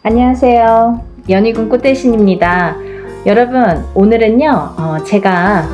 안녕하세요. 연희군 꽃대신입니다. 여러분, 오늘은요, 제가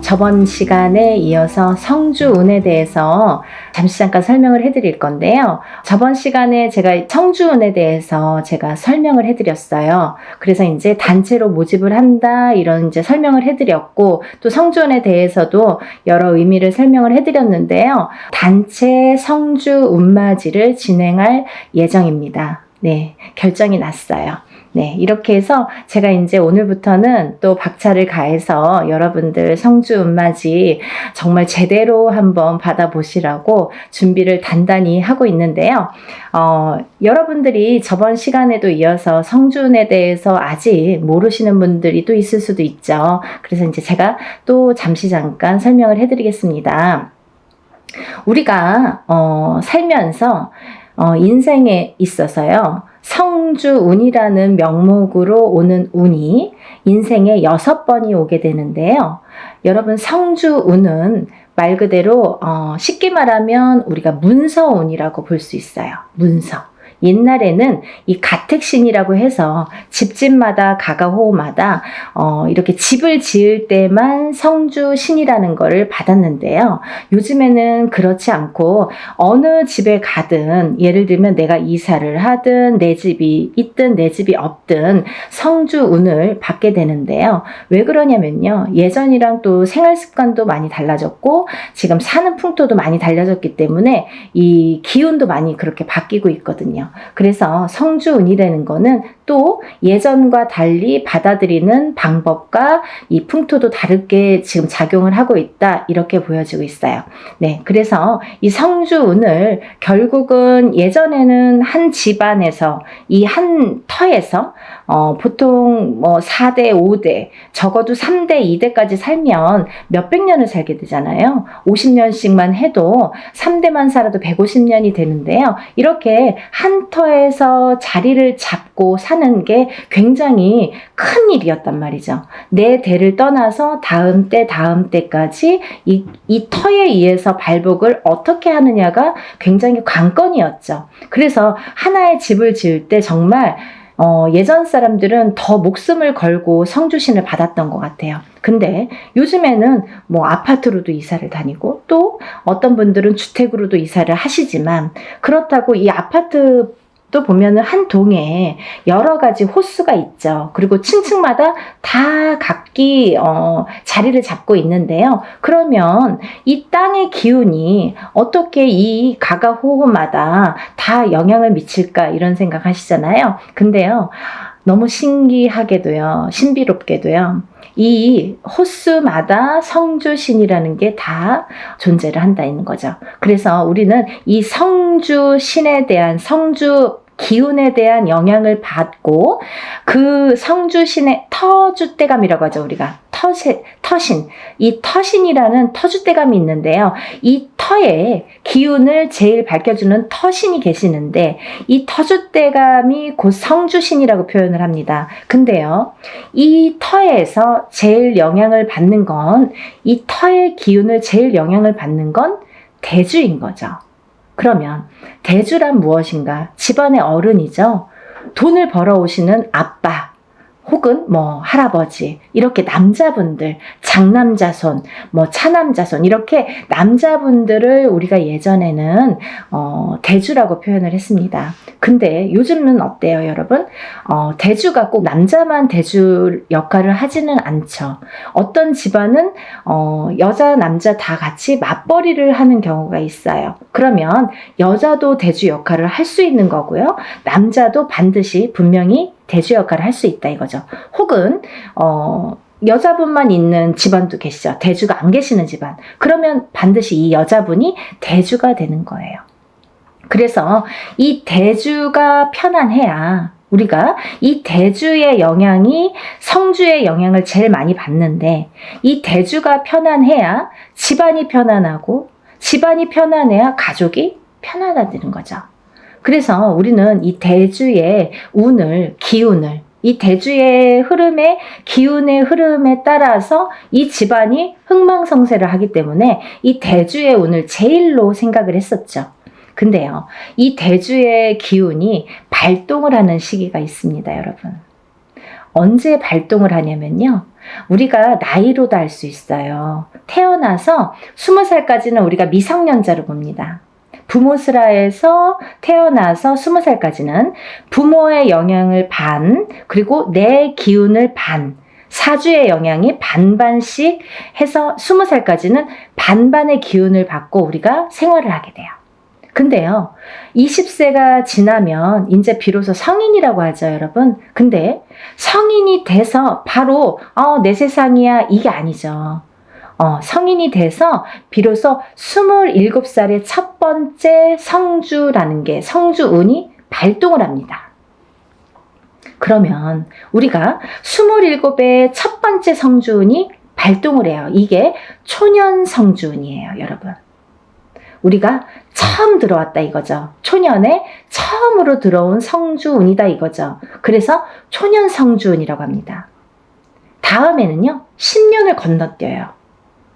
저번 시간에 이어서 성주운에 대해서 잠깐 설명을 해드릴 건데요. 저번 시간에 제가 성주운에 대해서 제가 설명을 해드렸어요. 그래서 이제 단체로 모집을 한다 이런 이제 설명을 해드렸고, 또 성주운에 대해서도 여러 의미를 설명을 해드렸는데요. 단체 성주운맞이를 진행할 예정입니다. 네, 결정이 났어요. 네, 이렇게 해서 제가 이제 오늘부터는 또 박차를 가해서 여러분들 성주운맞이 정말 제대로 한번 받아보시라고 준비를 단단히 하고 있는데요. 여러분들이 저번 시간에도 이어서 성주운에 대해서 아직 모르시는 분들이 또 있을 수도 있죠. 그래서 이제 제가 또 잠깐 설명을 해드리겠습니다. 우리가 살면서 인생에 있어서요, 성주운이라는 명목으로 오는 운이 인생에 6번이 오게 되는데요. 여러분, 성주운은 말 그대로 쉽게 말하면 우리가 문서운이라고 볼 수 있어요. 문서. 옛날에는 이 가택신이라고 해서 집집마다 가가호호마다 이렇게 집을 지을 때만 성주신이라는 거를 받았는데요. 요즘에는 그렇지 않고 어느 집에 가든, 예를 들면 내가 이사를 하든 내 집이 있든 내 집이 없든 성주운을 받게 되는데요. 왜 그러냐면요, 예전이랑 또 생활 습관도 많이 달라졌고 지금 사는 풍토도 많이 달라졌기 때문에 이 기운도 많이 그렇게 바뀌고 있거든요. 그래서 성주운이라는 거는 또 예전과 달리 받아들이는 방법과 이 풍토도 다르게 지금 작용을 하고 있다, 이렇게 보여지고 있어요. 네, 그래서 이 성주운을 결국은 예전에는 한 집안에서 이 한 터에서 보통 뭐 4대, 5대, 적어도 3대, 2대까지 살면 몇백 년을 살게 되잖아요. 50년씩만 해도 3대만 살아도 150년이 되는데요. 이렇게 한 터에서 자리를 잡고 사는 게 굉장히 큰 일이었단 말이죠. 내 대를 떠나서 다음 때까지 이 터에 의해서 발복을 어떻게 하느냐가 굉장히 관건이었죠. 그래서 하나의 집을 지을 때 정말 예전 사람들은 더 목숨을 걸고 성주신을 받았던 것 같아요. 근데 요즘에는 뭐 아파트로도 이사를 다니고 또 어떤 분들은 주택으로도 이사를 하시지만, 그렇다고 이 아파트 또 보면은 한 동에 여러 가지 호수가 있죠. 그리고 층층마다 다 각기 자리를 잡고 있는데요. 그러면 이 땅의 기운이 어떻게 이 가가호호마다 다 영향을 미칠까, 이런 생각 하시잖아요. 근데요, 너무 신기하게도요, 신비롭게도요, 이 호수마다 성주신이라는 게 다 존재를 한다는 거죠. 그래서 우리는 이 성주신에 대한, 성주 기운에 대한 영향을 받고 그 성주신의 터줏대감이라고 하죠. 우리가 터신, 이 터신이라는 터줏대감이 있는데요. 이 터의 기운을 제일 밝혀주는 터신이 계시는데 이 터줏대감이 곧 성주신이라고 표현을 합니다. 근데요, 이 터에서 제일 영향을 받는 건, 이 터의 기운을 제일 영향을 받는 건 대주인 거죠. 그러면 대주란 무엇인가? 집안의 어른이죠. 돈을 벌어오시는 아빠 혹은 뭐 할아버지, 이렇게 남자분들, 장남자손, 뭐 차남자손, 이렇게 남자분들을 우리가 예전에는 대주라고 표현을 했습니다. 근데 요즘은 어때요, 여러분? 대주가 꼭 남자만 대주 역할을 하지는 않죠. 어떤 집안은 여자, 남자 다 같이 맞벌이를 하는 경우가 있어요. 그러면 여자도 대주 역할을 할 수 있는 거고요. 남자도 반드시 분명히 대주 역할을 할 수 있다, 이거죠. 혹은 여자분만 있는 집안도 계시죠. 대주가 안 계시는 집안. 그러면 반드시 이 여자분이 대주가 되는 거예요. 그래서 이 대주가 편안해야 우리가 이 대주의 영향이 성주의 영향을 제일 많이 받는데, 이 대주가 편안해야 집안이 편안하고, 집안이 편안해야 가족이 편안해지는 거죠. 그래서 우리는 이 대주의 운을, 기운을, 이 대주의 흐름에, 기운의 흐름에 따라서 이 집안이 흥망성쇠를 하기 때문에 이 대주의 운을 제일로 생각을 했었죠. 근데요, 이 대주의 기운이 발동을 하는 시기가 있습니다, 여러분. 언제 발동을 하냐면요. 우리가 나이로도 알 수 있어요. 태어나서 20살까지는 우리가 미성년자로 봅니다. 부모스라에서 태어나서 20살까지는 부모의 영향을 반, 그리고 내 기운을 반, 사주의 영향이 반반씩 해서 20살까지는 반반의 기운을 받고 우리가 생활을 하게 돼요. 근데요, 20세가 지나면 이제 비로소 성인이라고 하죠, 여러분. 근데 성인이 돼서 바로 내 세상이야 이게 아니죠. 성인이 돼서 비로소 27살의 첫 번째 성주라는 게 성주운이 발동을 합니다. 그러면 우리가 27의 첫 번째 성주운이 발동을 해요. 이게 초년 성주운이에요, 여러분. 우리가 처음 들어왔다 이거죠. 초년에 처음으로 들어온 성주운이다 이거죠. 그래서 초년 성주운이라고 합니다. 다음에는요, 10년을 건너뛰어요.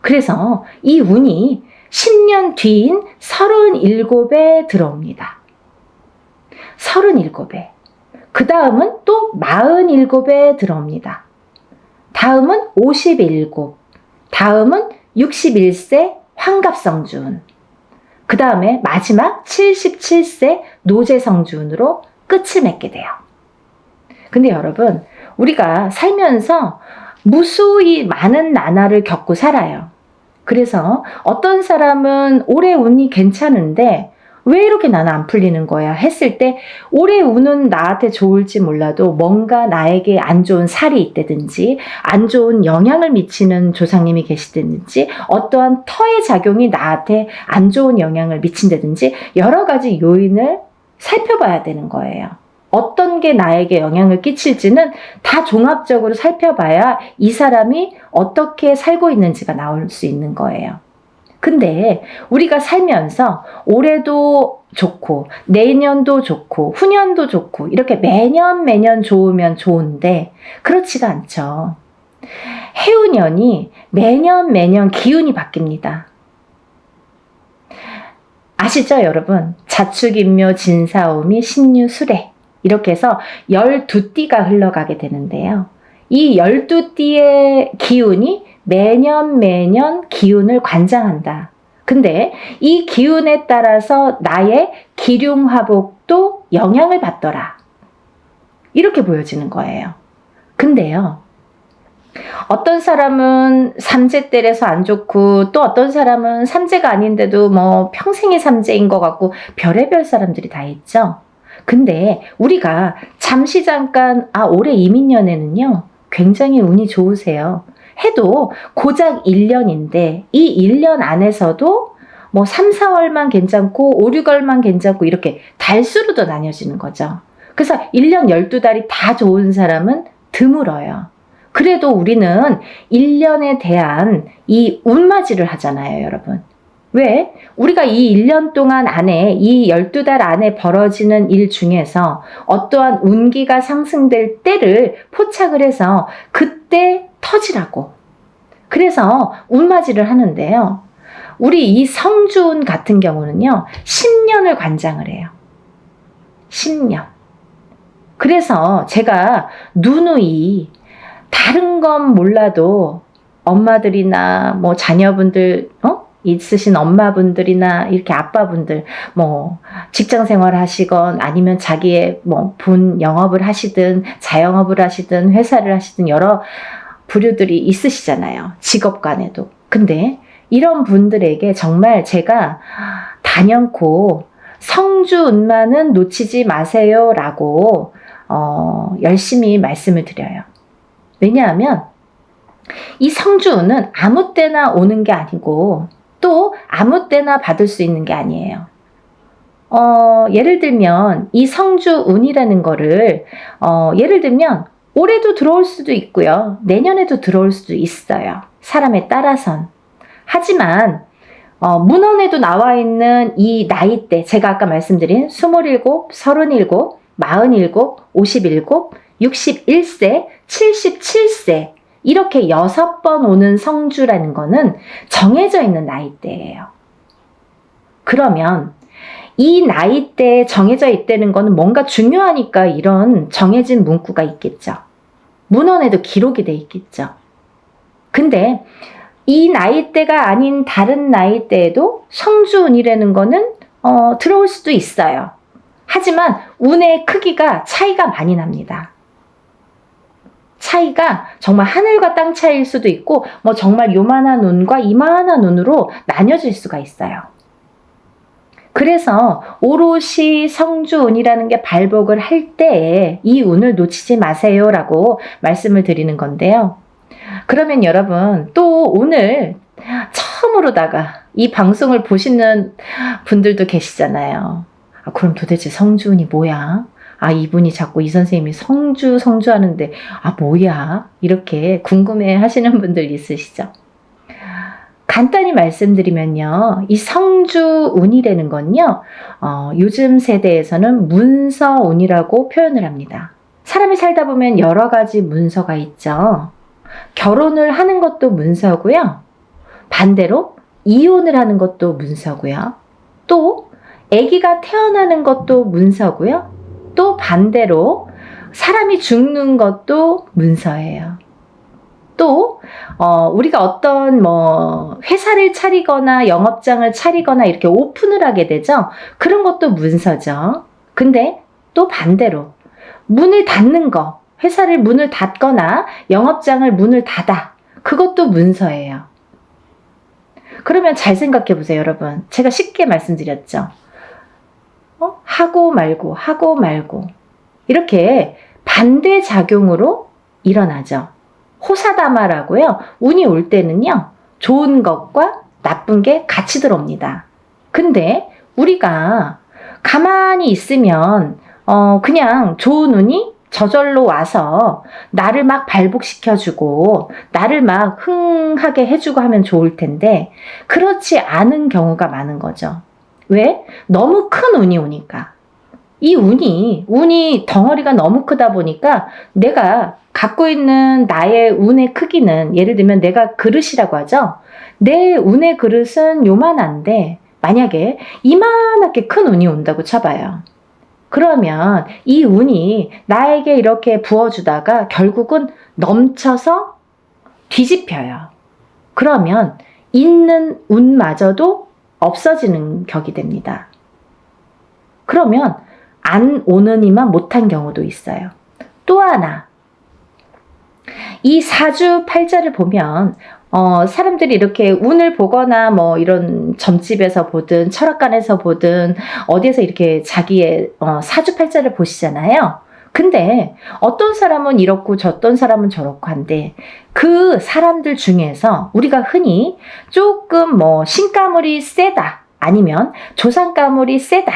그래서 이 운이 10년 뒤인 37에 들어옵니다. 37에. 그 다음은 또 47에 들어옵니다. 다음은 57, 다음은 61세 환갑성주운, 그 다음에 마지막 77세 노제성주운으로 끝을 맺게 돼요. 근데 여러분, 우리가 살면서 무수히 많은 나날을 겪고 살아요. 그래서 어떤 사람은 올해 운이 괜찮은데 왜 이렇게 나는 안 풀리는 거야 했을 때 올해 운은 나한테 좋을지 몰라도 뭔가 나에게 안 좋은 살이 있다든지 안 좋은 영향을 미치는 조상님이 계시다든지 어떠한 터의 작용이 나한테 안 좋은 영향을 미친다든지 여러 가지 요인을 살펴봐야 되는 거예요. 어떤 게 나에게 영향을 끼칠지는 다 종합적으로 살펴봐야 이 사람이 어떻게 살고 있는지가 나올 수 있는 거예요. 근데 우리가 살면서 올해도 좋고 내년도 좋고 후년도 좋고 이렇게 매년 좋으면 좋은데 그렇지가 않죠. 해운년이 매년 기운이 바뀝니다. 아시죠, 여러분? 자축인묘 진사오미 신유술해 이렇게 해서 12띠가 흘러가게 되는데요. 이 12띠의 기운이 매년 기운을 관장한다. 근데 이 기운에 따라서 나의 기륭화복도 영향을 받더라. 이렇게 보여지는 거예요. 근데요, 어떤 사람은 삼재때려서 안 좋고 또 어떤 사람은 삼재가 아닌데도 뭐 평생이 삼재인 것 같고 별의별 사람들이 다 있죠. 근데 우리가 잠시 잠깐 올해 이민년에는요 굉장히 운이 좋으세요 해도 고작 1년인데 이 1년 안에서도 뭐 3, 4월만 괜찮고 5, 6월만 괜찮고 이렇게 달수로도 나뉘어지는 거죠. 그래서 1년 12달이 다 좋은 사람은 드물어요. 그래도 우리는 1년에 대한 이 운맞이를 하잖아요, 여러분. 왜? 우리가 이 1년 동안 안에 이 12달 안에 벌어지는 일 중에서 어떠한 운기가 상승될 때를 포착을 해서 그때 터지라고. 그래서 운맞이를 하는데요. 우리 이 성주운 같은 경우는요. 10년을 관장을 해요. 10년. 그래서 제가 누누이 다른 건 몰라도 엄마들이나 뭐 자녀분들 있으신 엄마분들이나 이렇게 아빠분들 뭐 직장 생활 하시건 아니면 자기의 뭐 본 영업을 하시든 자영업을 하시든 회사를 하시든 여러 부류들이 있으시잖아요. 직업 간에도. 근데 이런 분들에게 정말 제가 단연코 성주운만은 놓치지 마세요 라고 열심히 말씀을 드려요. 왜냐하면 이 성주운은 아무 때나 오는 게 아니고 또 아무 때나 받을 수 있는 게 아니에요. 예를 들면 이 성주운이라는 거를 예를 들면 올해도 들어올 수도 있고요. 내년에도 들어올 수도 있어요. 사람에 따라선. 하지만 문헌에도 나와 있는 이 나이대 제가 아까 말씀드린 27, 37, 47, 57, 61세, 77세 이렇게 6번 오는 성주라는 거는 정해져 있는 나이대예요. 그러면 이 나이대에 정해져 있다는 거는 뭔가 중요하니까 이런 정해진 문구가 있겠죠. 문헌에도 기록이 돼 있겠죠. 근데 이 나이대가 아닌 다른 나이대에도 성주운이라는 거는 들어올 수도 있어요. 하지만 운의 크기가 차이가 많이 납니다. 차이가 정말 하늘과 땅 차이일 수도 있고 뭐 정말 요만한 운과 이만한 운으로 나뉘어질 수가 있어요. 그래서 오롯이 성주운이라는 게 발복을 할 때에 이 운을 놓치지 마세요라고 말씀을 드리는 건데요. 그러면 여러분 또 오늘 처음으로다가 이 방송을 보시는 분들도 계시잖아요. 그럼 도대체 성주운이 뭐야? 이분이 자꾸 이 선생님이 성주 하는데 뭐야? 이렇게 궁금해 하시는 분들 있으시죠? 간단히 말씀드리면요. 이 성주운이라는 건요. 요즘 세대에서는 문서운이라고 표현을 합니다. 사람이 살다 보면 여러 가지 문서가 있죠. 결혼을 하는 것도 문서고요. 반대로 이혼을 하는 것도 문서고요. 또 아기가 태어나는 것도 문서고요. 또 반대로 사람이 죽는 것도 문서예요. 또 우리가 어떤 회사를 차리거나 영업장을 차리거나 이렇게 오픈을 하게 되죠. 그런 것도 문서죠. 근데 또 반대로 문을 닫는 거, 회사를 문을 닫거나 영업장을 문을 닫아. 그것도 문서예요. 그러면 잘 생각해 보세요, 여러분. 제가 쉽게 말씀드렸죠. 하고 말고 이렇게 반대작용으로 일어나죠. 호사다마라고요. 운이 올 때는요. 좋은 것과 나쁜 게 같이 들어옵니다. 근데 우리가 가만히 있으면 그냥 좋은 운이 저절로 와서 나를 막 발복시켜주고 나를 막 흥하게 해주고 하면 좋을 텐데 그렇지 않은 경우가 많은 거죠. 왜? 너무 큰 운이 오니까. 이 운이 덩어리가 너무 크다 보니까 내가 갖고 있는 나의 운의 크기는 예를 들면 내가 그릇이라고 하죠. 내 운의 그릇은 요만한데 만약에 이만하게 큰 운이 온다고 쳐봐요. 그러면 이 운이 나에게 이렇게 부어주다가 결국은 넘쳐서 뒤집혀요. 그러면 있는 운마저도 없어지는 격이 됩니다. 그러면 안 오느니만 못한 경우도 있어요. 또 하나, 이 사주팔자를 보면 사람들이 이렇게 운을 보거나 이런 점집에서 보든 철학관에서 보든 어디에서 이렇게 자기의 사주팔자를 보시잖아요. 근데 어떤 사람은 이렇고 어떤 사람은 저렇고 한데 그 사람들 중에서 우리가 흔히 조금 신가물이 세다 아니면 조상가물이 세다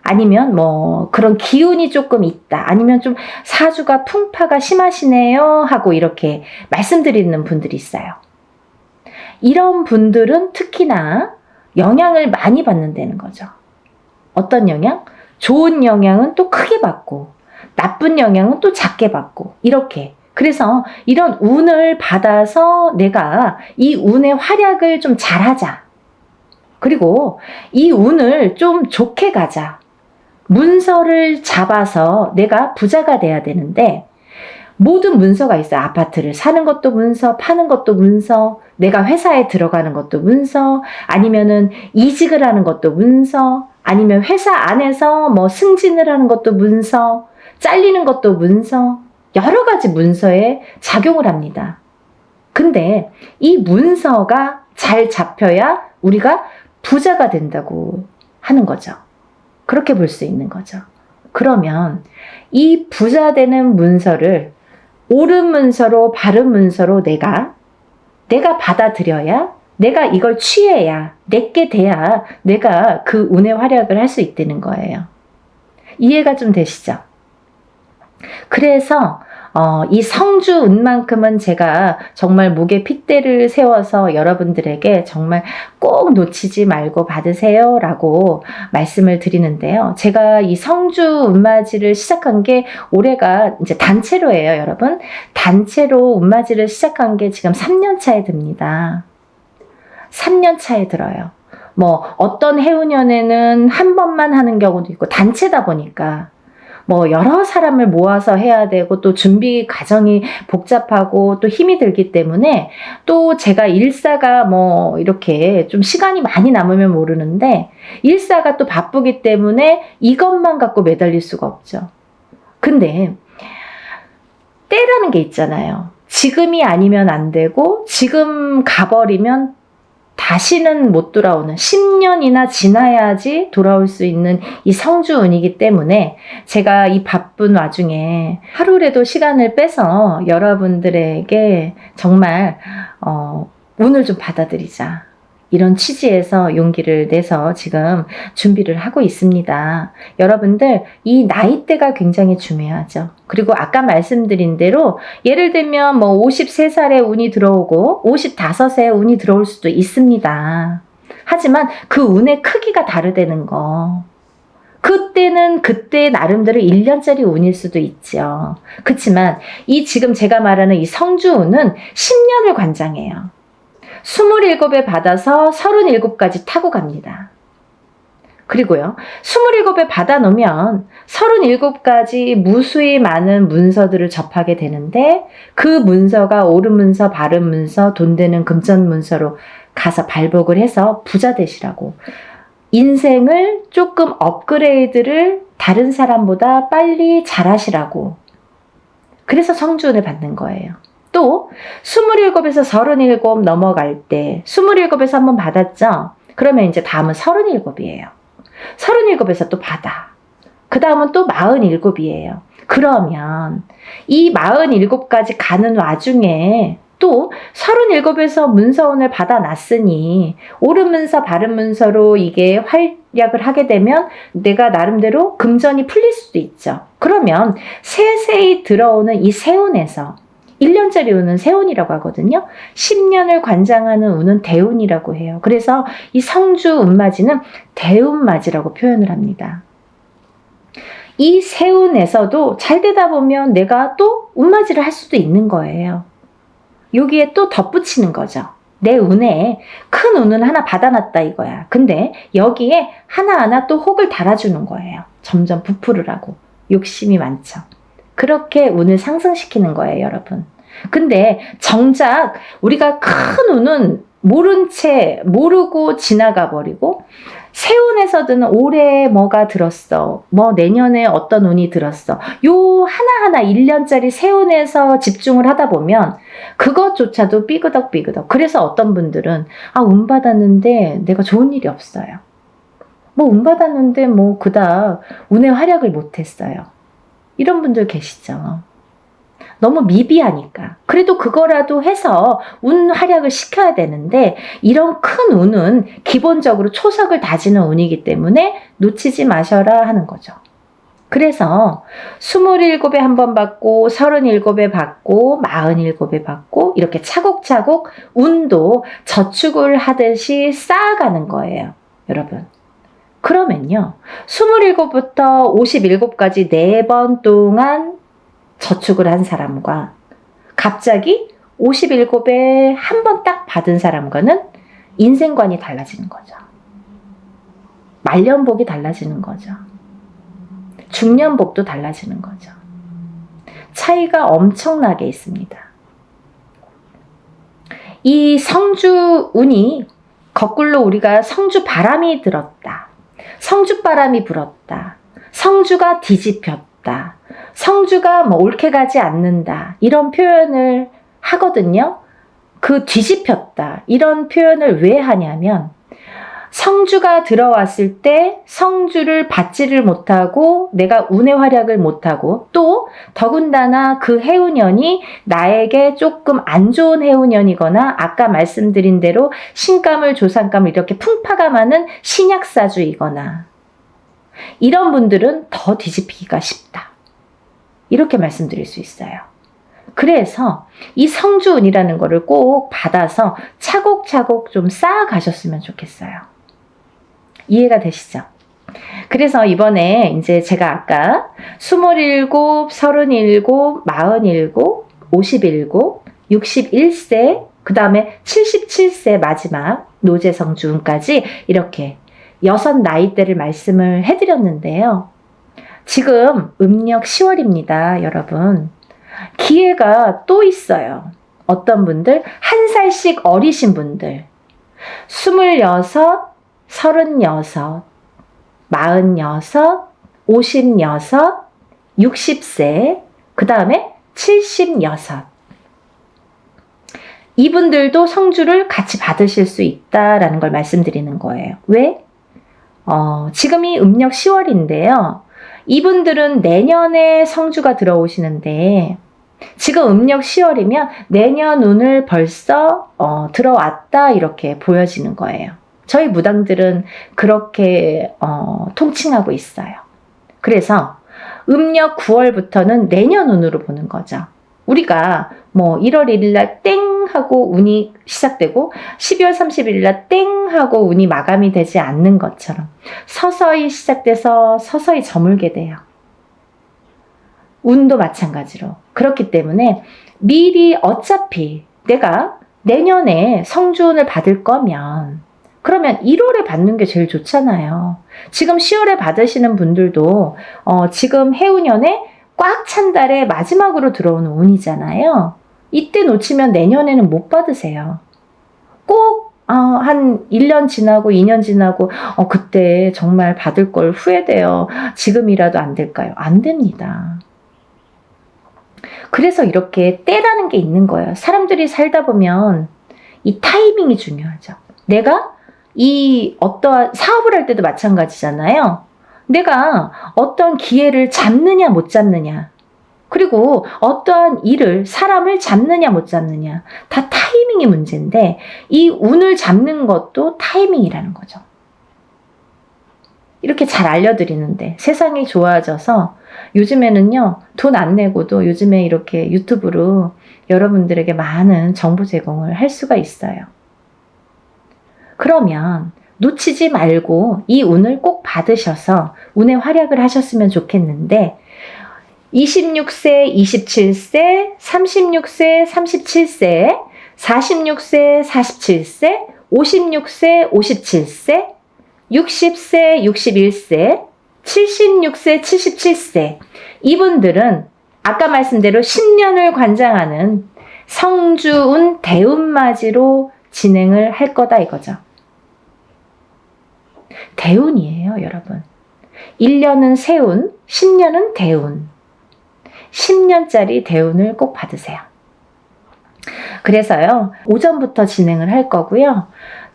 아니면 그런 기운이 조금 있다 아니면 좀 사주가 풍파가 심하시네요 하고 이렇게 말씀드리는 분들이 있어요. 이런 분들은 특히나 영향을 많이 받는다는 거죠. 어떤 영향? 좋은 영향은 또 크게 받고 나쁜 영향은 또 작게 받고 이렇게. 그래서 이런 운을 받아서 내가 이 운의 활약을 좀 잘하자. 그리고 이 운을 좀 좋게 가자. 문서를 잡아서 내가 부자가 돼야 되는데 모든 문서가 있어요. 아파트를 사는 것도 문서, 파는 것도 문서, 내가 회사에 들어가는 것도 문서, 아니면은 이직을 하는 것도 문서, 아니면 회사 안에서 승진을 하는 것도 문서, 잘리는 것도 문서, 여러 가지 문서에 작용을 합니다. 근데 이 문서가 잘 잡혀야 우리가 부자가 된다고 하는 거죠. 그렇게 볼 수 있는 거죠. 그러면 이 부자 되는 문서를 옳은 문서로 바른 문서로 내가 받아들여야 내가 이걸 취해야 내게 돼야 내가 그 운의 활약을 할 수 있다는 거예요. 이해가 좀 되시죠? 그래서 이 성주운만큼은 제가 정말 목에 핏대를 세워서 여러분들에게 정말 꼭 놓치지 말고 받으세요 라고 말씀을 드리는데요. 제가 이 성주운맞이를 시작한 게 올해가 이제 단체로예요, 여러분. 단체로 운맞이를 시작한 게 지금 3년 차에 듭니다. 3년 차에 들어요. 뭐 어떤 해운년에는 한 번만 하는 경우도 있고 단체다 보니까 뭐 여러 사람을 모아서 해야 되고 또 준비 과정이 복잡하고 또 힘이 들기 때문에 또 제가 일사가 뭐 이렇게 좀 시간이 많이 남으면 모르는데 일사가 또 바쁘기 때문에 이것만 갖고 매달릴 수가 없죠. 근데 때라는 게 있잖아요. 지금이 아니면 안 되고 지금 가버리면 다시는 못 돌아오는 10년이나 지나야지 돌아올 수 있는 이 성주운이기 때문에 제가 이 바쁜 와중에 하루라도 시간을 빼서 여러분들에게 정말 운을 좀 받아들이자. 이런 취지에서 용기를 내서 지금 준비를 하고 있습니다. 여러분들 이 나이대가 굉장히 중요하죠. 그리고 아까 말씀드린 대로 예를 들면 뭐 53살에 운이 들어오고 55세에 운이 들어올 수도 있습니다. 하지만 그 운의 크기가 다르다는 거. 그때는 그때 나름대로 1년짜리 운일 수도 있죠. 그렇지만 이 지금 제가 말하는 이 성주운은 10년을 관장해요. 27에 받아서 37까지 타고 갑니다. 그리고요, 27에 받아 놓으면 37까지 무수히 많은 문서들을 접하게 되는데 그 문서가 옳은 문서, 바른 문서, 돈 되는 금전 문서로 가서 발복을 해서 부자 되시라고. 인생을 조금 업그레이드를 다른 사람보다 빨리 잘하시라고. 그래서 성주운을 받는 거예요. 또 27에서 37 넘어갈 때 27에서 한번 받았죠? 그러면 이제 다음은 37이에요. 37에서 또 받아. 그 다음은 또 47이에요. 그러면 이 47까지 가는 와중에 또 37에서 문서운을 받아놨으니 옳은 문서, 바른 문서로 이게 활약을 하게 되면 내가 나름대로 금전이 풀릴 수도 있죠. 그러면 세세히 들어오는 이 세운에서 1년짜리 운은 세운이라고 하거든요. 10년을 관장하는 운은 대운이라고 해요. 그래서 이 성주 운맞이는 대운맞이라고 표현을 합니다. 이 세운에서도 잘 되다 보면 내가 또 운맞이를 할 수도 있는 거예요. 여기에 또 덧붙이는 거죠. 내 운에 큰 운은 하나 받아놨다 이거야. 근데 여기에 하나하나 또 혹을 달아주는 거예요. 점점 부풀으라고. 욕심이 많죠. 그렇게 운을 상승시키는 거예요, 여러분. 근데 정작 우리가 큰 운은 모른 채 모르고 지나가 버리고 세운에서든 올해 뭐가 들었어, 뭐 내년에 어떤 운이 들었어, 요 하나하나 1년짜리 세운에서 집중을 하다 보면 그것조차도 삐그덕삐그덕. 그래서 어떤 분들은 운 받았는데 내가 좋은 일이 없어요. 뭐 운 받았는데 뭐 그닥 운의 활약을 못했어요. 이런 분들 계시죠. 너무 미비하니까. 그래도 그거라도 해서 운 활약을 시켜야 되는데 이런 큰 운은 기본적으로 초석을 다지는 운이기 때문에 놓치지 마셔라 하는 거죠. 그래서 27에 한 번 받고 37에 받고 47에 받고 이렇게 차곡차곡 운도 저축을 하듯이 쌓아가는 거예요. 여러분. 그러면요. 27부터 57까지 4번 동안 저축을 한 사람과 갑자기 57에 한 번 딱 받은 사람과는 인생관이 달라지는 거죠. 말년복이 달라지는 거죠. 중년복도 달라지는 거죠. 차이가 엄청나게 있습니다. 이 성주운이 거꾸로 우리가 성주바람이 들었다. 성주바람이 불었다. 성주가 뒤집혔다. 성주가 뭐 옳게 가지 않는다. 이런 표현을 하거든요. 그 뒤집혔다. 이런 표현을 왜 하냐면 성주가 들어왔을 때 성주를 받지를 못하고 내가 운의 활약을 못하고 또 더군다나 그 해운년이 나에게 조금 안 좋은 해운년이거나 아까 말씀드린 대로 신감을 조상감을 이렇게 풍파가 많은 신약사주이거나 이런 분들은 더 뒤집히기가 쉽다. 이렇게 말씀드릴 수 있어요. 그래서 이 성주운이라는 거를 꼭 받아서 차곡차곡 좀 쌓아가셨으면 좋겠어요. 이해가 되시죠? 그래서 이번에 이제 제가 아까 27, 37, 47, 57, 61세 그 다음에 77세 마지막 노제성주운까지 이렇게 6 나이대를 말씀을 해드렸는데요. 지금 음력 10월입니다, 여러분. 기회가 또 있어요. 어떤 분들, 1살씩 어리신 분들, 26, 36, 46, 56, 60세, 그 다음에 76. 이분들도 성주를 같이 받으실 수 있다라는 걸 말씀드리는 거예요. 왜? 지금이 음력 10월인데요. 이분들은 내년에 성주가 들어오시는데 지금 음력 10월이면 내년 운을 벌써 들어왔다 이렇게 보여지는 거예요. 저희 무당들은 그렇게 통칭하고 있어요. 그래서 음력 9월부터는 내년 운으로 보는 거죠. 우리가 뭐 1월 1일 날 땡 하고 운이 시작되고 12월 31일 날 땡 하고 운이 마감이 되지 않는 것처럼 서서히 시작돼서 서서히 저물게 돼요. 운도 마찬가지로. 그렇기 때문에 미리 어차피 내가 내년에 성주운을 받을 거면 그러면 1월에 받는 게 제일 좋잖아요. 지금 10월에 받으시는 분들도 지금 해운년에 꽉 찬 달에 마지막으로 들어오는 운이잖아요. 이때 놓치면 내년에는 못 받으세요. 꼭 한 1년 지나고 2년 지나고 그때 정말 받을 걸 후회돼요. 지금이라도 안 될까요? 안 됩니다. 그래서 이렇게 때라는 게 있는 거예요. 사람들이 살다 보면 이 타이밍이 중요하죠. 내가 이 어떠한 사업을 할 때도 마찬가지잖아요. 내가 어떤 기회를 잡느냐 못 잡느냐, 그리고 어떠한 일을 사람을 잡느냐 못 잡느냐, 다 타이밍이 문제인데 이 운을 잡는 것도 타이밍이라는 거죠. 이렇게 잘 알려드리는데 세상이 좋아져서 요즘에는요, 돈 안 내고도 요즘에 이렇게 유튜브로 여러분들에게 많은 정보 제공을 할 수가 있어요. 그러면 놓치지 말고 이 운을 꼭 받으셔서 운의 활약을 하셨으면 좋겠는데 26세, 27세, 36세, 37세, 46세, 47세, 56세, 57세, 60세, 61세, 76세, 77세 이분들은 아까 말씀대로 10년을 관장하는 성주운 대운맞이로 진행을 할 거다 이거죠. 대운이에요, 여러분. 1년은 세운, 10년은 대운. 10년짜리 대운을 꼭 받으세요. 그래서요, 오전부터 진행을 할 거고요.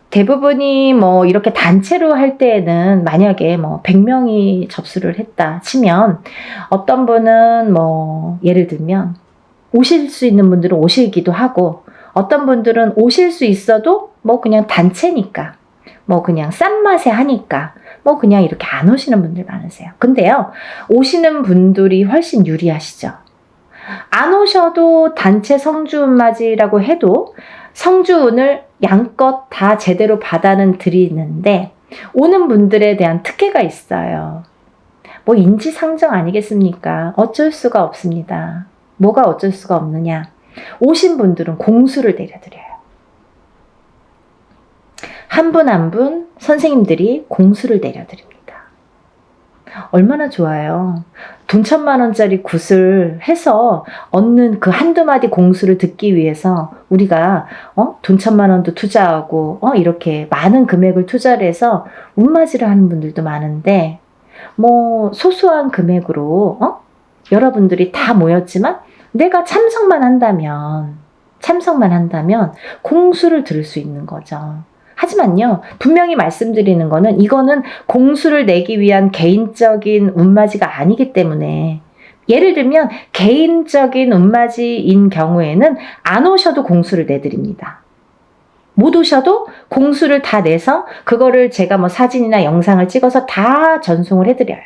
대부분이 뭐 이렇게 단체로 할 때에는 만약에 뭐 100명이 접수를 했다 치면 어떤 분은 뭐 예를 들면 오실 수 있는 분들은 오시기도 하고 어떤 분들은 오실 수 있어도 뭐 그냥 단체니까 뭐 그냥 싼 맛에 하니까 뭐 그냥 이렇게 안 오시는 분들 많으세요. 근데요, 오시는 분들이 훨씬 유리하시죠. 안 오셔도 단체 성주운맞이라고 해도 성주운을 양껏 다 제대로 받아는 드리는데 오는 분들에 대한 특혜가 있어요. 뭐 인지상정 아니겠습니까? 어쩔 수가 없습니다. 뭐가 어쩔 수가 없느냐? 오신 분들은 공수를 내려드려요. 한 분 한 분 선생님들이 공수를 내려드립니다. 얼마나 좋아요. 돈 1,000만 원짜리 굿을 해서 얻는 그 한두 마디 공수를 듣기 위해서 우리가 돈 1,000만 원도 투자하고 이렇게 많은 금액을 투자를 해서 운맞이를 하는 분들도 많은데 뭐 소소한 금액으로 여러분들이 다 모였지만 내가 참석만 한다면 공수를 들을 수 있는 거죠. 하지만요, 분명히 말씀드리는 거는 이거는 공수를 내기 위한 개인적인 운맞이가 아니기 때문에 예를 들면 개인적인 운맞이인 경우에는 안 오셔도 공수를 내드립니다. 못 오셔도 공수를 다 내서 그거를 제가 뭐 사진이나 영상을 찍어서 다 전송을 해드려요.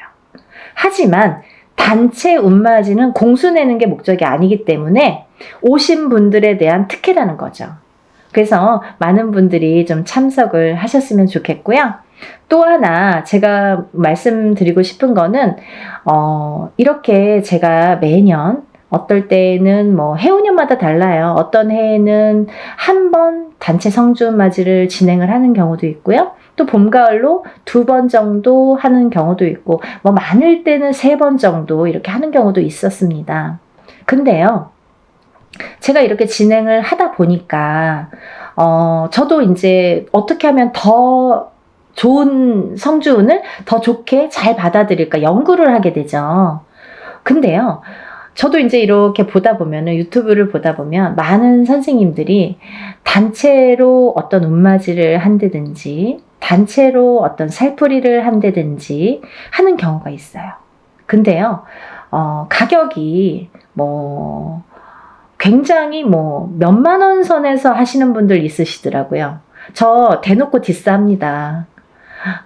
하지만 단체 운맞이는 공수 내는 게 목적이 아니기 때문에 오신 분들에 대한 특혜라는 거죠. 그래서 많은 분들이 좀 참석을 하셨으면 좋겠고요. 또 하나 제가 말씀드리고 싶은 거는 이렇게 제가 매년 어떨 때에는 뭐 해운년마다 달라요. 어떤 해에는 한 번 단체 성주운맞이를 진행을 하는 경우도 있고요. 또 봄, 가을로 2번 정도 하는 경우도 있고, 뭐 많을 때는 3번 정도 이렇게 하는 경우도 있었습니다. 근데요, 제가 이렇게 진행을 하다 보니까, 저도 이제 어떻게 하면 더 좋은 성주운을 더 좋게 잘 받아들일까 연구를 하게 되죠. 근데요, 저도 이제 이렇게 보다 보면은, 유튜브를 보다 보면 많은 선생님들이 단체로 어떤 운맞이를 한다든지, 단체로 어떤 살풀이를 한다든지 하는 경우가 있어요. 근데요, 가격이 뭐, 굉장히 뭐, 몇만 원 선에서 하시는 분들 있으시더라고요. 저 대놓고 디스합니다.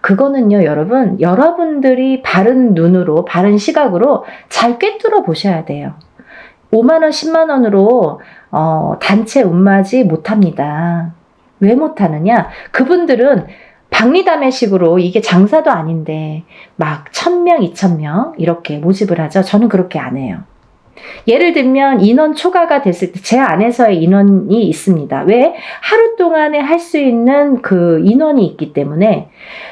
그거는요, 여러분, 여러분들이 바른 눈으로, 바른 시각으로 잘 꿰뚫어 보셔야 돼요. 5만원, 10만원으로, 단체 운맞이 못합니다. 왜 못하느냐? 그분들은 박리담회식으로 이게 장사도 아닌데, 막 1000명, 2000명, 이렇게 모집을 하죠. 저는 그렇게 안 해요. 예를 들면 인원 초과가 됐을 때 제 안에서의 인원이 있습니다. 왜? 하루 동안에 할 수 있는 그 인원이 있기 때문에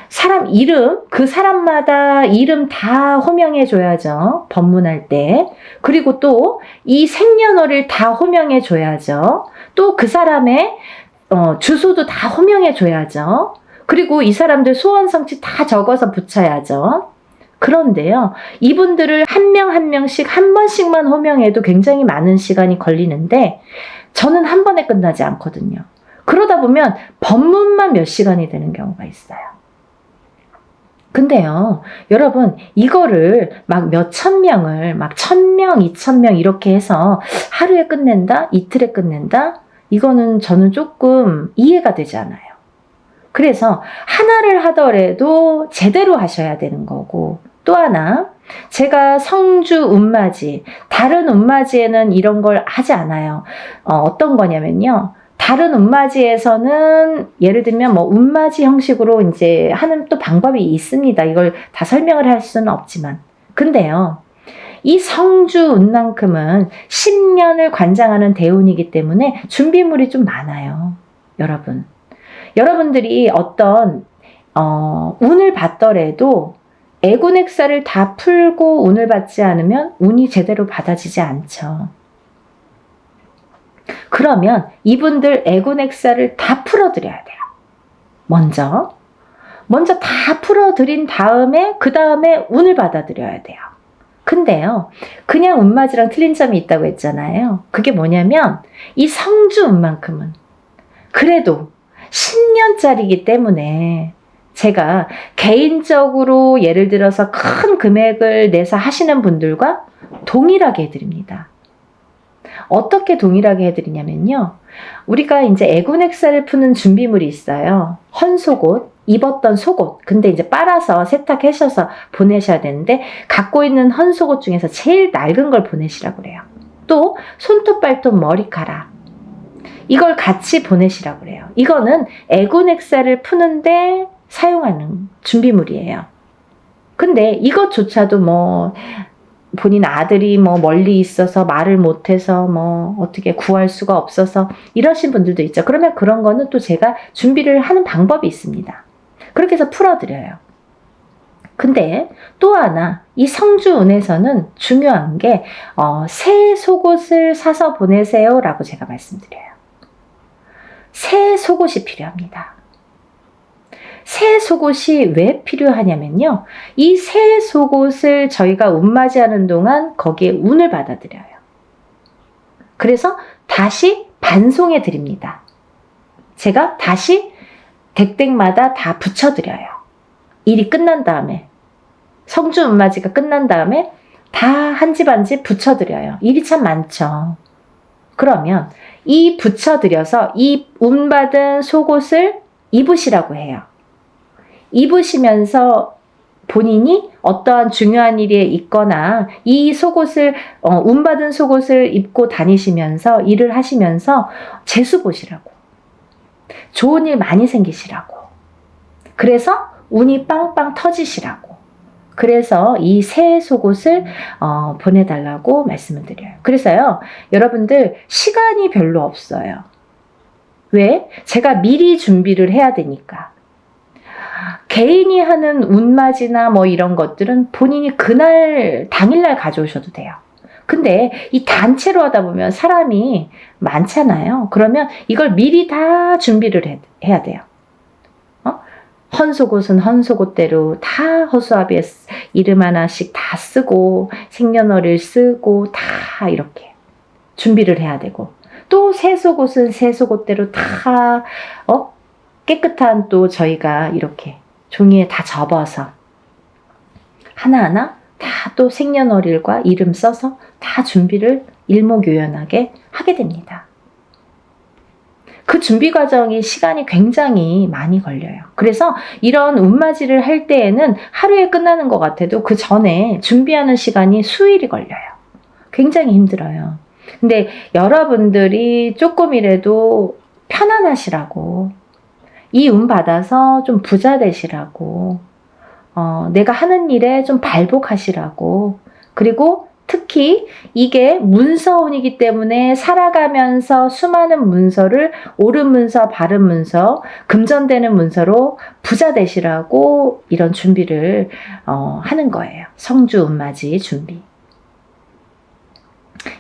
사람 이름, 그 사람마다 이름 다 호명해 줘야죠. 법문할 때. 그리고 또 이 생년월일 다 호명해 줘야죠. 또 그 사람의 주소도 다 호명해 줘야죠. 그리고 이 사람들 소원 성취 다 적어서 붙여야죠. 그런데요, 이분들을 한 명 한 명씩 한 번씩만 호명해도 굉장히 많은 시간이 걸리는데 저는 한 번에 끝나지 않거든요. 그러다 보면 법문만 몇 시간이 되는 경우가 있어요. 근데요, 여러분, 이거를 막 몇천 명을 막 1000명, 2000명 이렇게 해서 하루에 끝낸다? 이틀에 끝낸다? 이거는 저는 조금 이해가 되지 않아요. 그래서 하나를 하더라도 제대로 하셔야 되는 거고, 또 하나, 제가 성주 운맞이, 다른 운맞이에는 이런 걸 하지 않아요. 어떤 거냐면요, 다른 운맞이에서는 예를 들면 뭐 운맞이 형식으로 이제 하는 또 방법이 있습니다. 이걸 다 설명을 할 수는 없지만. 근데요, 이 성주 운만큼은 10년을 관장하는 대운이기 때문에 준비물이 좀 많아요. 여러분. 여러분들이 어떤 운을 받더라도 애군액사를 다 풀고 운을 받지 않으면 운이 제대로 받아지지 않죠. 그러면 이분들 애군액사를 다 풀어드려야 돼요. 먼저 다 풀어드린 다음에 그 다음에 운을 받아들여야 돼요. 근데요, 그냥 운맞이랑 틀린 점이 있다고 했잖아요. 그게 뭐냐면 이 성주 운만큼은 그래도 10년짜리이기 때문에 제가 개인적으로 예를 들어서 큰 금액을 내서 하시는 분들과 동일하게 해드립니다. 어떻게 동일하게 해드리냐면요, 우리가 이제 애군액사를 푸는 준비물이 있어요. 헌속옷, 입었던 속옷. 근데 이제 빨아서 세탁하셔서 보내셔야 되는데 갖고 있는 헌속옷 중에서 제일 낡은 걸 보내시라고 그래요. 또 손톱, 발톱, 머리카락. 이걸 같이 보내시라고 그래요. 이거는 애군액사를 푸는데 사용하는 준비물이에요. 근데 이것조차도 뭐 본인 아들이 뭐 멀리 있어서 말을 못해서 뭐 어떻게 구할 수가 없어서 이러신 분들도 있죠. 그러면 그런 거는 또 제가 준비를 하는 방법이 있습니다. 그렇게 해서 풀어드려요. 근데 또 하나, 이 성주운에서는 중요한 게 새 속옷을 사서 보내세요 라고 제가 말씀드려요. 새 속옷이 필요합니다. 새 속옷이 왜 필요하냐면요, 이 새 속옷을 저희가 운맞이하는 동안 거기에 운을 받아들여요. 그래서 다시 반송해 드립니다. 제가 다시 댁댁마다 다 붙여드려요. 일이 끝난 다음에, 성주 운맞이가 끝난 다음에 다 한 집 한 집 붙여드려요. 일이 참 많죠. 그러면 이 붙여드려서 이 운받은 속옷을 입으시라고 해요. 입으시면서 본인이 어떠한 중요한 일에 있거나 이 속옷을 운받은 속옷을 입고 다니시면서 일을 하시면서 재수 보시라고, 좋은 일 많이 생기시라고, 그래서 운이 빵빵 터지시라고, 그래서 이 새 속옷을 보내달라고 말씀을 드려요. 그래서요, 여러분들 시간이 별로 없어요. 왜? 제가 미리 준비를 해야 되니까. 개인이 하는 운맞이나 뭐 이런 것들은 본인이 그날 당일날 가져오셔도 돼요. 근데 이 단체로 하다 보면 사람이 많잖아요. 그러면 이걸 미리 다 준비를 해야 돼요. 헌속옷은 헌속옷대로 다 허수아비에 이름 하나씩 다 쓰고 생년월일 쓰고 다 이렇게 준비를 해야 되고, 또 새 속옷은 새 속옷대로 다 깨끗한 또 저희가 이렇게 종이에 다 접어서 하나하나 다 또 생년월일과 이름 써서 다 준비를 일목요연하게 하게 됩니다. 그 준비 과정이 시간이 굉장히 많이 걸려요. 그래서 이런 운맞이를 할 때에는 하루에 끝나는 것 같아도 그 전에 준비하는 시간이 수일이 걸려요. 굉장히 힘들어요. 근데 여러분들이 조금이라도 편안하시라고, 이 운 받아서 좀 부자 되시라고, 내가 하는 일에 좀 발복하시라고, 그리고 특히 이게 문서운이기 때문에 살아가면서 수많은 문서를 옳은 문서, 바른 문서, 금전되는 문서로 부자 되시라고 이런 준비를 하는 거예요. 성주 운맞이 준비.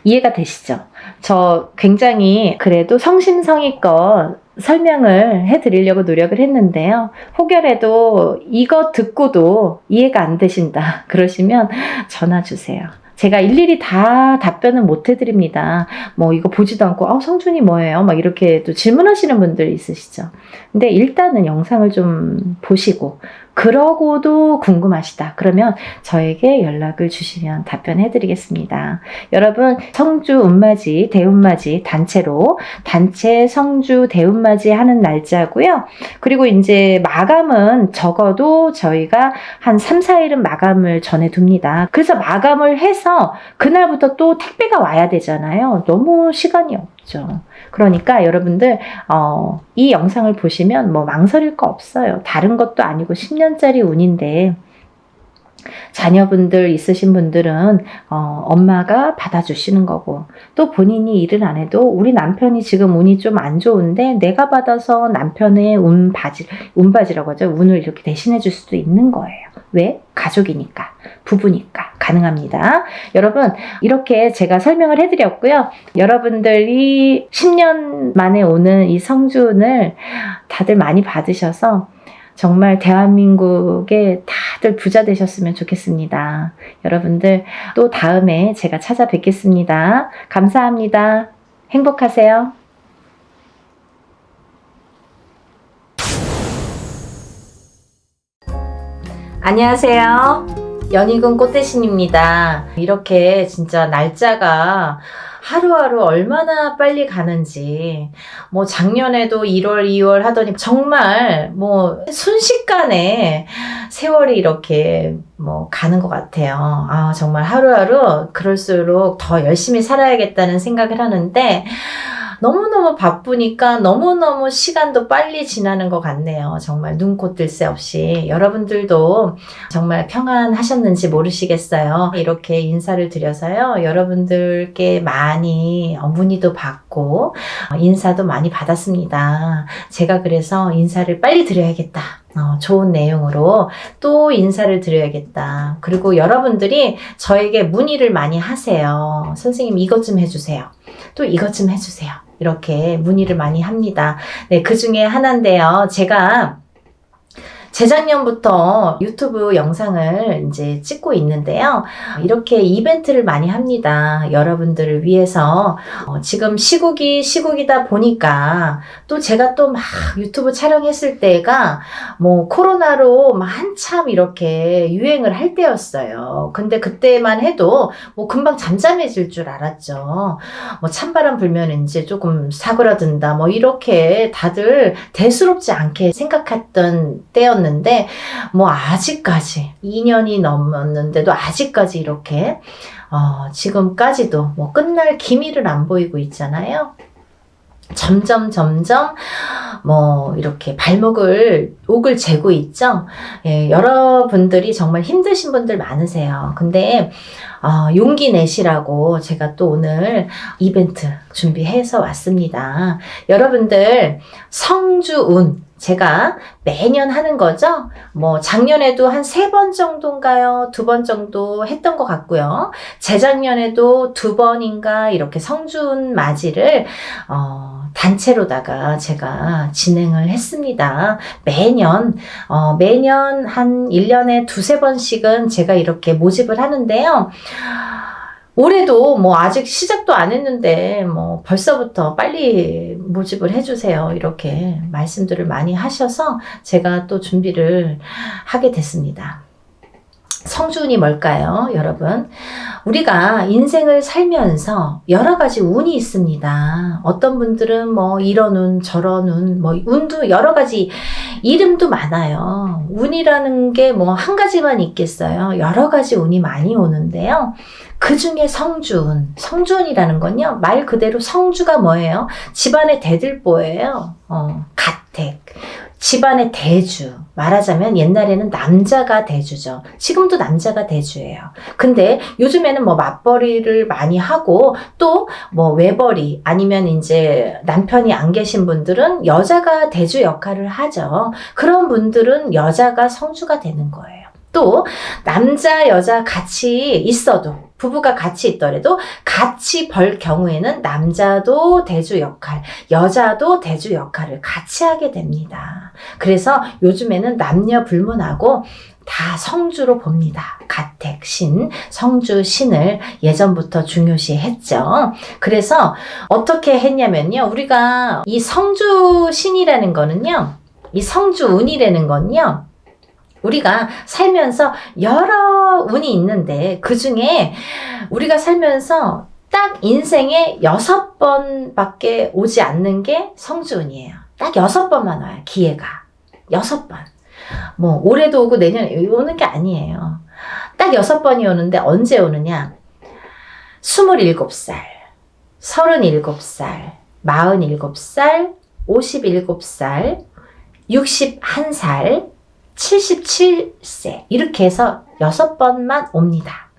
이해가 되시죠? 저 굉장히 그래도 성심성의껏 설명을 해드리려고 노력을 했는데요. 혹여라도 이거 듣고도 이해가 안 되신다 그러시면 전화 주세요. 제가 일일이 다 답변은 못 해드립니다. 뭐 이거 보지도 않고 성준이 뭐예요? 막 이렇게 또 질문하시는 분들 있으시죠. 근데 일단은 영상을 좀 보시고 그러고도 궁금하시다 그러면 저에게 연락을 주시면 답변해 드리겠습니다. 여러분, 성주 운맞이, 대운맞이 단체로 단체 성주 대운맞이 하는 날짜고요. 그리고 이제 마감은 적어도 저희가 한 3, 4일은 마감을 전해 둡니다. 그래서 마감을 해서 그날부터 또 택배가 와야 되잖아요. 너무 시간이 없죠. 그러니까 여러분들 이 영상을 보시면 뭐 망설일 거 없어요. 다른 것도 아니고 10년짜리 운인데 자녀분들 있으신 분들은 엄마가 받아주시는 거고, 또 본인이 일을 안 해도 우리 남편이 지금 운이 좀 안 좋은데 내가 받아서 남편의 운바지라고 하죠. 운을 이렇게 대신해 줄 수도 있는 거예요. 왜? 가족이니까, 부부니까 가능합니다. 여러분, 이렇게 제가 설명을 해드렸고요. 여러분들이 10년 만에 오는 이 성주운을 다들 많이 받으셔서 정말 대한민국에 다들 부자 되셨으면 좋겠습니다. 여러분들 또 다음에 제가 찾아뵙겠습니다. 감사합니다. 행복하세요. 안녕하세요. 연희군 꽃대신입니다. 이렇게 진짜 날짜가 하루하루 얼마나 빨리 가는지, 뭐 작년에도 1월, 2월 하더니 정말 뭐 순식간에 세월이 이렇게 뭐 가는 것 같아요. 정말 하루하루 그럴수록 더 열심히 살아야겠다는 생각을 하는데 너무너무 바쁘니까 너무너무 시간도 빨리 지나는 것 같네요. 정말 눈코 뜰 새 없이. 여러분들도 정말 평안하셨는지 모르시겠어요. 이렇게 인사를 드려서요. 여러분들께 많이 문의도 받고 인사도 많이 받았습니다. 제가 그래서 인사를 빨리 드려야겠다. 좋은 내용으로 또 인사를 드려야겠다. 그리고 여러분들이 저에게 문의를 많이 하세요. 선생님 이것 좀 해주세요. 또 이것 좀 해주세요. 이렇게 문의를 많이 합니다. 네, 그 중에 하나인데요. 제가 재작년부터 유튜브 영상을 이제 찍고 있는데요. 이렇게 이벤트를 많이 합니다. 여러분들을 위해서. 지금 시국이다 보니까 또 제가 또 막 유튜브 촬영했을 때가 뭐 코로나로 한참 이렇게 유행을 할 때였어요. 근데 그때만 해도 뭐 금방 잠잠해질 줄 알았죠. 뭐 찬바람 불면 이제 조금 사그라든다. 뭐 이렇게 다들 대수롭지 않게 생각했던 때였는데 뭐 아직까지 2년이 넘었는데도 아직까지 이렇게 지금까지도 뭐 끝날 기미를 안 보이고 있잖아요. 점점 뭐 이렇게 옥을 재고 있죠. 예, 여러분들이 정말 힘드신 분들 많으세요. 근데 용기 내시라고 제가 또 오늘 이벤트 준비해서 왔습니다. 여러분들 성주운 제가 매년 하는 거죠. 뭐 작년에도 한 3번 정도인가요? 2번 정도 했던 것 같고요. 재작년에도 2번인가 이렇게 성주운 맞이를 단체로다가 제가 진행을 했습니다. 매년 한 1년에 2-3번씩은 제가 이렇게 모집을 하는데요. 올해도 뭐 아직 시작도 안 했는데 뭐 벌써부터 빨리 모집을 해주세요. 이렇게 말씀들을 많이 하셔서 제가 또 준비를 하게 됐습니다. 성주운이 뭘까요, 여러분? 우리가 인생을 살면서 여러 가지 운이 있습니다. 어떤 분들은 뭐 이런 운, 저런 운, 뭐 운도 여러 가지 이름도 많아요. 운이라는 게 뭐 한 가지만 있겠어요. 여러 가지 운이 많이 오는데요. 그 중에 성주운이라는 건요, 말 그대로 성주가 뭐예요? 집안의 대들보예요. 가택. 집안의 대주. 말하자면 옛날에는 남자가 대주죠. 지금도 남자가 대주예요. 근데 요즘에는 뭐 맞벌이를 많이 하고 또 뭐 외벌이 아니면 이제 남편이 안 계신 분들은 여자가 대주 역할을 하죠. 그런 분들은 여자가 성주가 되는 거예요. 또 남자 여자 같이 있어도 부부가 같이 있더라도 같이 벌 경우에는 남자도 대주 역할, 여자도 대주 역할을 같이 하게 됩니다. 그래서 요즘에는 남녀 불문하고 다 성주로 봅니다. 가택, 신, 성주, 신을 예전부터 중요시 했죠. 그래서 어떻게 했냐면요. 우리가 이 성주 신이라는 거는요. 이 성주 운이라는 건요. 우리가 살면서 여러 운이 있는데 그 중에 우리가 살면서 딱 인생에 6번밖에 오지 않는 게 성주운이에요. 딱 6번만 와요. 기회가. 6번. 뭐 올해도 오고 내년에 오는 게 아니에요. 딱 6번이 오는데 언제 오느냐? 27살, 37살, 47살, 57살, 61살, 77세 이렇게 해서 6번만 옵니다.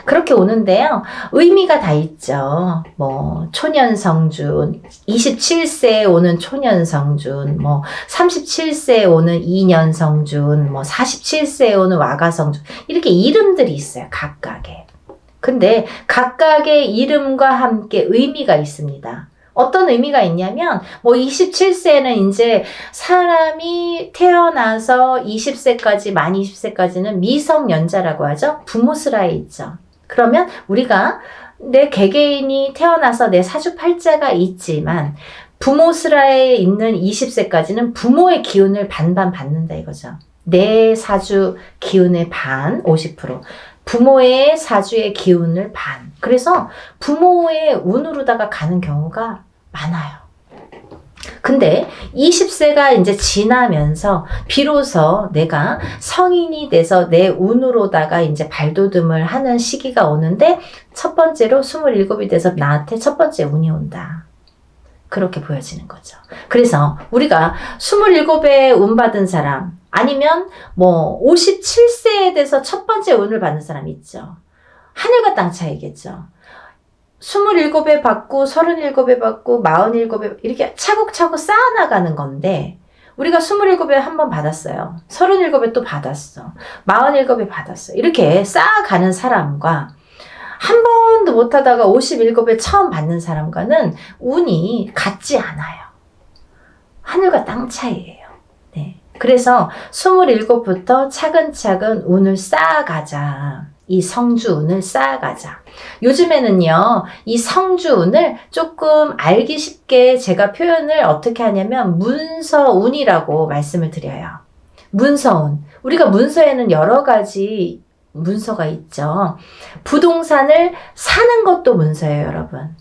그렇게 오는데요. 의미가 다 있죠. 뭐 초년성준, 27세에 오는 초년성준, 뭐 37세에 오는 이년성준, 뭐 47세에 오는 와가성준 이렇게 이름들이 있어요. 각각의. 근데 각각의 이름과 함께 의미가 있습니다. 어떤 의미가 있냐면 뭐 27세는 이제 사람이 태어나서 20세까지 만 20세까지는 미성년자라고 하죠. 부모스라에 있죠. 그러면 우리가 내 개개인이 태어나서 내 사주팔자가 있지만 부모스라에 있는 20세까지는 부모의 기운을 반반 받는다 이거죠. 내 사주 기운의 반 50%. 부모의 사주의 기운을 반. 그래서 부모의 운으로다가 가는 경우가 많아요. 근데 20세가 이제 지나면서 비로소 내가 성인이 돼서 내 운으로다가 이제 발돋움을 하는 시기가 오는데 첫 번째로 27이 돼서 나한테 첫 번째 운이 온다. 그렇게 보여지는 거죠. 그래서 우리가 27에 운 받은 사람 아니면 뭐 57세에 돼서 첫 번째 운을 받는 사람 있죠. 하늘과 땅 차이겠죠. 27에 받고 37에 받고 47에 이렇게 차곡차곡 쌓아나가는 건데 우리가 27에 한 번 받았어요. 37에 또 받았어. 47에 받았어. 이렇게 쌓아가는 사람과 한 번도 못하다가 57에 처음 받는 사람과는 운이 같지 않아요. 하늘과 땅 차이예요. 네. 그래서 27부터 차근차근 운을 쌓아가자. 이 성주운을 쌓아가자. 요즘에는요, 이 성주운을 조금 알기 쉽게 제가 표현을 어떻게 하냐면 문서운이라고 말씀을 드려요. 문서운. 우리가 문서에는 여러 가지 문서가 있죠. 부동산을 사는 것도 문서예요, 여러분.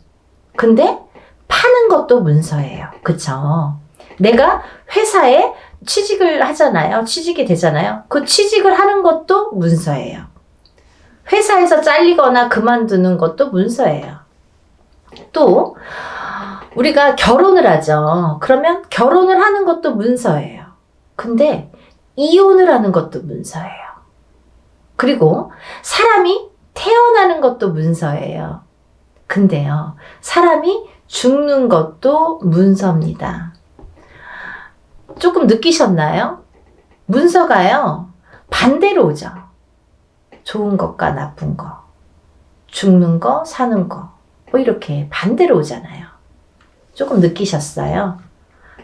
근데 파는 것도 문서예요. 그쵸? 내가 회사에 취직을 하잖아요. 취직이 되잖아요. 그 취직을 하는 것도 문서예요. 회사에서 잘리거나 그만두는 것도 문서예요. 또 우리가 결혼을 하죠. 그러면 결혼을 하는 것도 문서예요. 근데 이혼을 하는 것도 문서예요. 그리고 사람이 태어나는 것도 문서예요. 근데요, 사람이 죽는 것도 문서입니다. 조금 느끼셨나요? 문서가요, 반대로 오죠. 좋은 것과 나쁜 거, 죽는 거, 사는 거, 뭐 이렇게 반대로 오잖아요. 조금 느끼셨어요?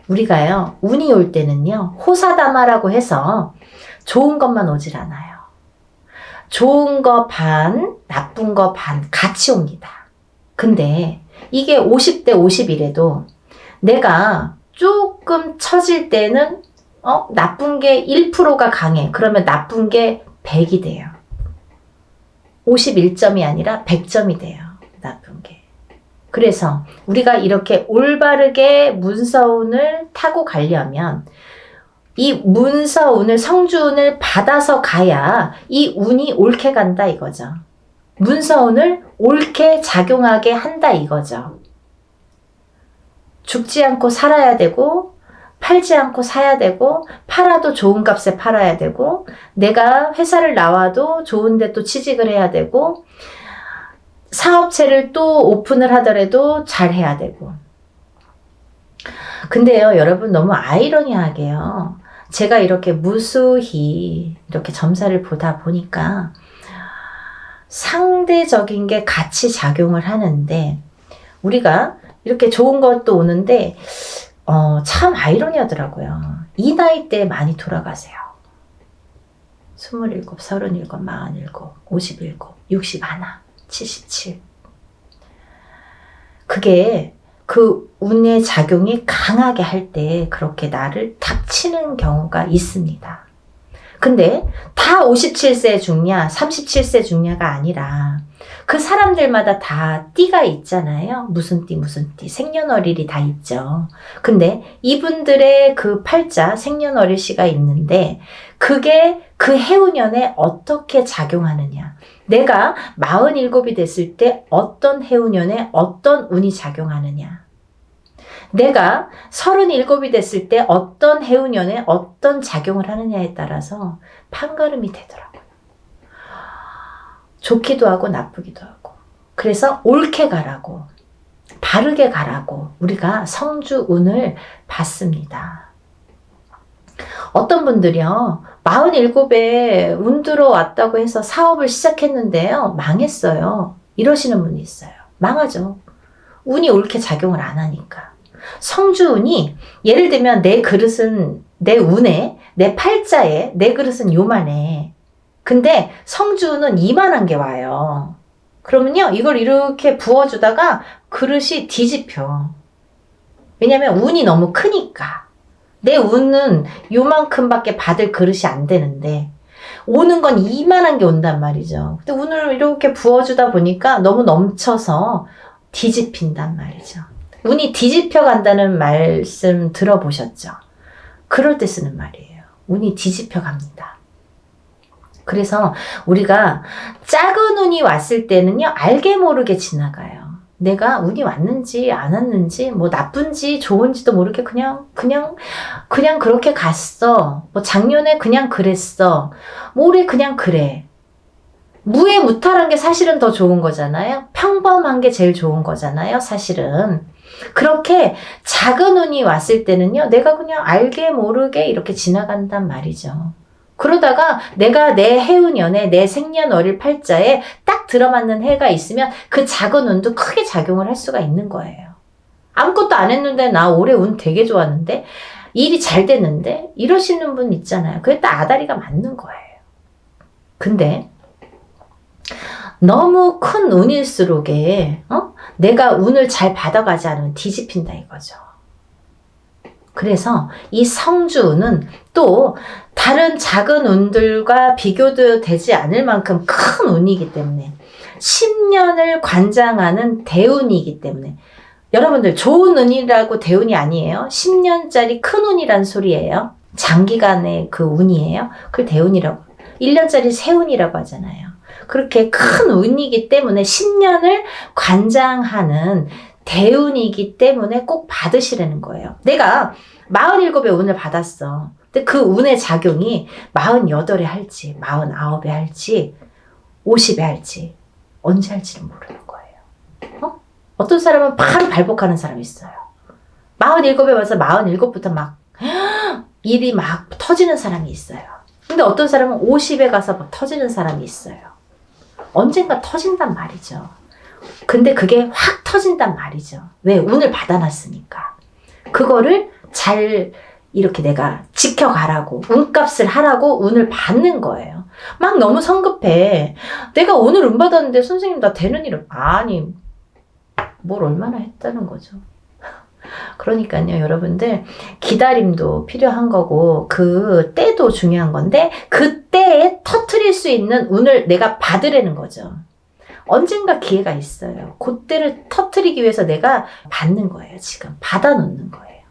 우리가요, 운이 올 때는요, 호사다마라고 해서 좋은 것만 오질 않아요. 좋은 거 반, 나쁜 거 반 같이 옵니다. 근데 이게 50대 50이래도 내가 조금 처질 때는 나쁜 게 1%가 강해. 그러면 나쁜 게 100이 돼요. 51점이 아니라 100점이 돼요. 나쁜 게. 그래서 우리가 이렇게 올바르게 문서운을 타고 가려면 이 문서운을, 성주운을 받아서 가야 이 운이 옳게 간다 이거죠. 문서운을 옳게 작용하게 한다 이거죠. 죽지 않고 살아야 되고, 팔지 않고 사야 되고, 팔아도 좋은 값에 팔아야 되고, 내가 회사를 나와도 좋은 데 또 취직을 해야 되고, 사업체를 또 오픈을 하더라도 잘 해야 되고. 근데요, 여러분 너무 아이러니하게요. 제가 이렇게 무수히 이렇게 점사를 보다 보니까 상대적인 게 같이 작용을 하는데, 우리가 이렇게 좋은 것도 오는데 참 아이러니하더라고요. 이 나이 때 많이 돌아가세요. 27, 37, 47, 51, 61, 77. 그게 그 운의 작용이 강하게 할 때 그렇게 나를 탁 치는 경우가 있습니다. 근데 다 57세 죽냐, 37세 죽냐가 아니라 그 사람들마다 다 띠가 있잖아요. 무슨 띠, 무슨 띠, 생년월일이 다 있죠. 근데 이분들의 그 팔자, 생년월일시가 있는데 그게 그 해운년에 어떻게 작용하느냐. 내가 47이 됐을 때 어떤 해운년에 어떤 운이 작용하느냐. 내가 37이 됐을 때 어떤 해운년에 어떤 작용을 하느냐에 따라서 판가름이 되더라고요. 좋기도 하고 나쁘기도 하고. 그래서 옳게 가라고, 바르게 가라고 우리가 성주운을 받습니다. 어떤 분들이요, 47에 운 들어왔다고 해서 사업을 시작했는데요, 망했어요. 이러시는 분이 있어요. 망하죠. 운이 옳게 작용을 안 하니까. 성주운이, 예를 들면 내 그릇은, 내 운에, 내 팔자에 내 그릇은 요만해. 근데 성주운은 이만한 게 와요. 그러면요, 이걸 이렇게 부어주다가 그릇이 뒤집혀. 왜냐면 운이 너무 크니까. 내 운은 요만큼밖에 받을 그릇이 안 되는데 오는 건 이만한 게 온단 말이죠. 근데 운을 이렇게 부어주다 보니까 너무 넘쳐서 뒤집힌단 말이죠. 운이 뒤집혀 간다는 말씀 들어보셨죠? 그럴 때 쓰는 말이에요. 운이 뒤집혀 갑니다. 그래서 우리가 작은 운이 왔을 때는요, 알게 모르게 지나가요. 내가 운이 왔는지 안 왔는지, 뭐 나쁜지 좋은지도 모르게 그냥 그렇게 갔어. 뭐 작년에 그냥 그랬어. 뭐 올해 그냥 그래. 무해무탈한 게 사실은 더 좋은 거잖아요. 평범한 게 제일 좋은 거잖아요, 사실은. 그렇게 작은 운이 왔을 때는요, 내가 그냥 알게 모르게 이렇게 지나간단 말이죠. 그러다가 내가 내 해운년에, 내 생년월일 팔자에 딱 들어맞는 해가 있으면 그 작은 운도 크게 작용을 할 수가 있는 거예요. 아무것도 안 했는데 나 올해 운 되게 좋았는데, 일이 잘 됐는데, 이러시는 분 있잖아요. 그게 딱 아다리가 맞는 거예요. 근데 너무 큰 운일수록에 내가 운을 잘 받아가지 않으면 뒤집힌다 이거죠. 그래서 이 성주운은 또 다른 작은 운들과 비교도 되지 않을 만큼 큰 운이기 때문에 10년을 관장하는 대운이기 때문에 여러분들 좋은 운이라고 대운이 아니에요. 10년짜리 큰 운이란 소리예요. 장기간의 그 운이에요. 그걸 대운이라고. 1년짜리 새 운이라고 하잖아요. 그렇게 큰 운이기 때문에 10년을 관장하는 대운이기 때문에 꼭 받으시라는 거예요. 내가 47의 운을 받았어. 근데 그 운의 작용이 48에 할지 49에 할지 50에 할지 언제 할지는 모르는 거예요. 어떤 사람은 바로 발복하는 사람이 있어요. 47에 와서 47부터 막 일이 막 터지는 사람이 있어요. 근데 어떤 사람은 50에 가서 막 터지는 사람이 있어요. 언젠가 터진단 말이죠. 근데 그게 확 터진단 말이죠. 왜? 운을 받아놨으니까. 그거를 잘 이렇게 내가 지켜가라고, 운값을 하라고 운을 받는 거예요. 막 너무 성급해. 내가 오늘 운 받았는데 선생님 나 되는 일은 아니 뭘 얼마나 했다는 거죠. 그러니까요, 여러분들 기다림도 필요한 거고 그 때도 중요한 건데 그 때에 터트릴 수 있는 운을 내가 받으라는 거죠. 언젠가 기회가 있어요. 그때를 터트리기 위해서 내가 받는 거예요. 지금 받아놓는 거예요.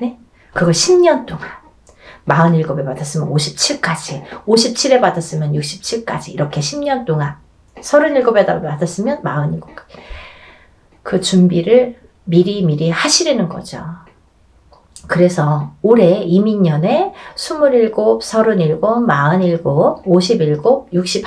네? 그걸 10년 동안 47에 받았으면 57까지 57에 받았으면 67까지 이렇게 10년 동안 37에 받았으면 47까지 그 준비를 미리 하시려는 거죠. 그래서 올해 이민년에 27, 37, 47, 57, 61,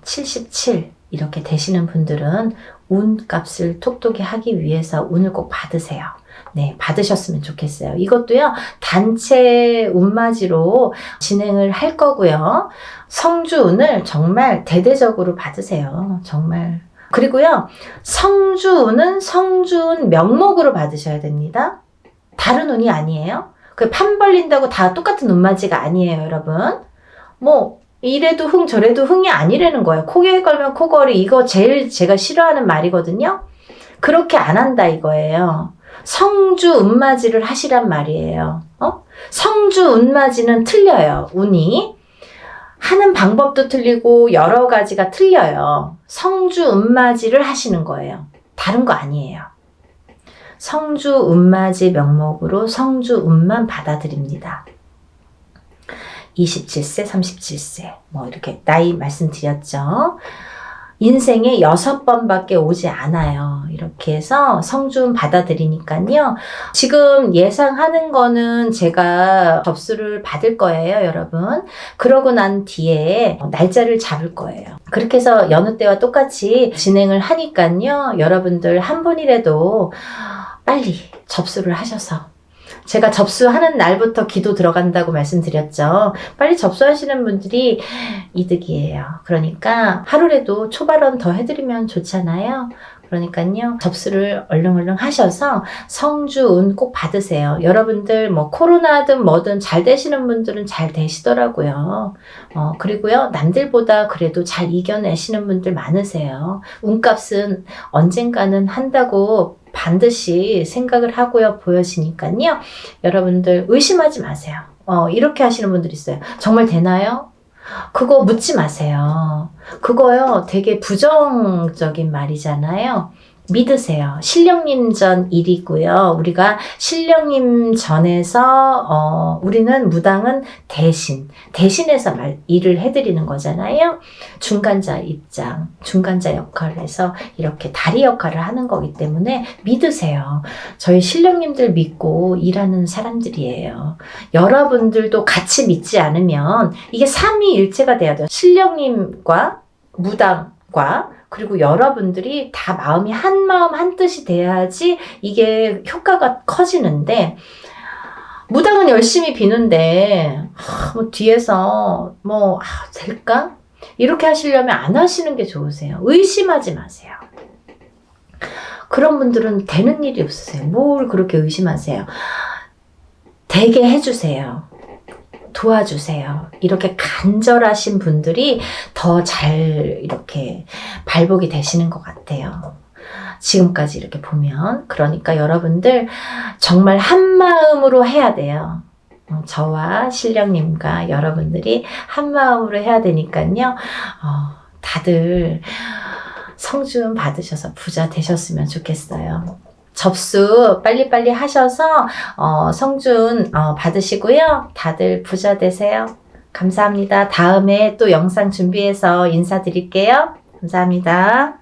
77 이렇게 되시는 분들은 운값을 톡톡히 하기 위해서 운을 꼭 받으세요. 네, 받으셨으면 좋겠어요. 이것도요, 단체 운맞이로 진행을 할 거고요. 성주운을 정말 대대적으로 받으세요. 정말. 그리고요, 성주운은 성주운 명목으로 받으셔야 됩니다. 다른 운이 아니에요. 그 판 벌린다고 다 똑같은 운맞이가 아니에요, 여러분. 뭐, 이래도 흥, 저래도 흥이 아니라는 거예요. 코에 걸면 코걸이, 이거 제일 제가 싫어하는 말이거든요. 그렇게 안 한다 이거예요. 성주 운맞이를 하시란 말이에요. 성주 운맞이는 틀려요, 운이. 하는 방법도 틀리고 여러 가지가 틀려요. 성주 운맞이를 하시는 거예요. 다른 거 아니에요. 성주 운맞이 명목으로 성주 운만 받아들입니다. 27세, 37세 뭐 이렇게 나이 말씀드렸죠. 인생에 6번밖에 오지 않아요. 이렇게 해서 성주운 받아들이니까요. 지금 예상하는 거는 제가 접수를 받을 거예요, 여러분. 그러고 난 뒤에 날짜를 잡을 거예요. 그렇게 해서 여느 때와 똑같이 진행을 하니까요. 여러분들 한 분이라도 빨리 접수를 하셔서 제가 접수하는 날부터 기도 들어간다고 말씀드렸죠. 빨리 접수하시는 분들이 이득이에요. 그러니까 하루라도 초발언 더 해드리면 좋잖아요. 그러니까요, 접수를 얼른 하셔서 성주운 꼭 받으세요. 여러분들 뭐 코로나든 뭐든 잘 되시는 분들은 잘 되시더라고요. 그리고요, 남들보다 그래도 잘 이겨내시는 분들 많으세요. 운값은 언젠가는 한다고 반드시 생각을 하고요, 보여지니까요. 여러분들 의심하지 마세요. 이렇게 하시는 분들 있어요. 정말 되나요? 그거 묻지 마세요. 그거요, 되게 부정적인 말이잖아요. 믿으세요. 신령님 전 일이고요. 우리가 신령님 전에서 우리는 무당은 대신해서 일을 해드리는 거잖아요. 중간자 입장, 중간자 역할을 해서 이렇게 다리 역할을 하는 거기 때문에 믿으세요. 저희 신령님들 믿고 일하는 사람들이에요. 여러분들도 같이 믿지 않으면 이게 삼위일체가 돼야 돼요. 신령님과 무당과 그리고 여러분들이 다 마음이 한 마음 한 뜻이 돼야지 이게 효과가 커지는데, 무당은 열심히 비는데 뭐 뒤에서 될까? 이렇게 하시려면 안 하시는 게 좋으세요. 의심하지 마세요. 그런 분들은 되는 일이 없으세요. 뭘 그렇게 의심하세요. 되게 해주세요. 도와주세요. 이렇게 간절하신 분들이 더 잘 이렇게 발복이 되시는 것 같아요. 지금까지 이렇게 보면. 그러니까 여러분들 정말 한 마음으로 해야 돼요. 저와 신령님과 여러분들이 한 마음으로 해야 되니까요. 다들 성주운 받으셔서 부자 되셨으면 좋겠어요. 접수 빨리빨리 하셔서 성주운 받으시고요. 다들 부자 되세요. 감사합니다. 다음에 또 영상 준비해서 인사드릴게요. 감사합니다.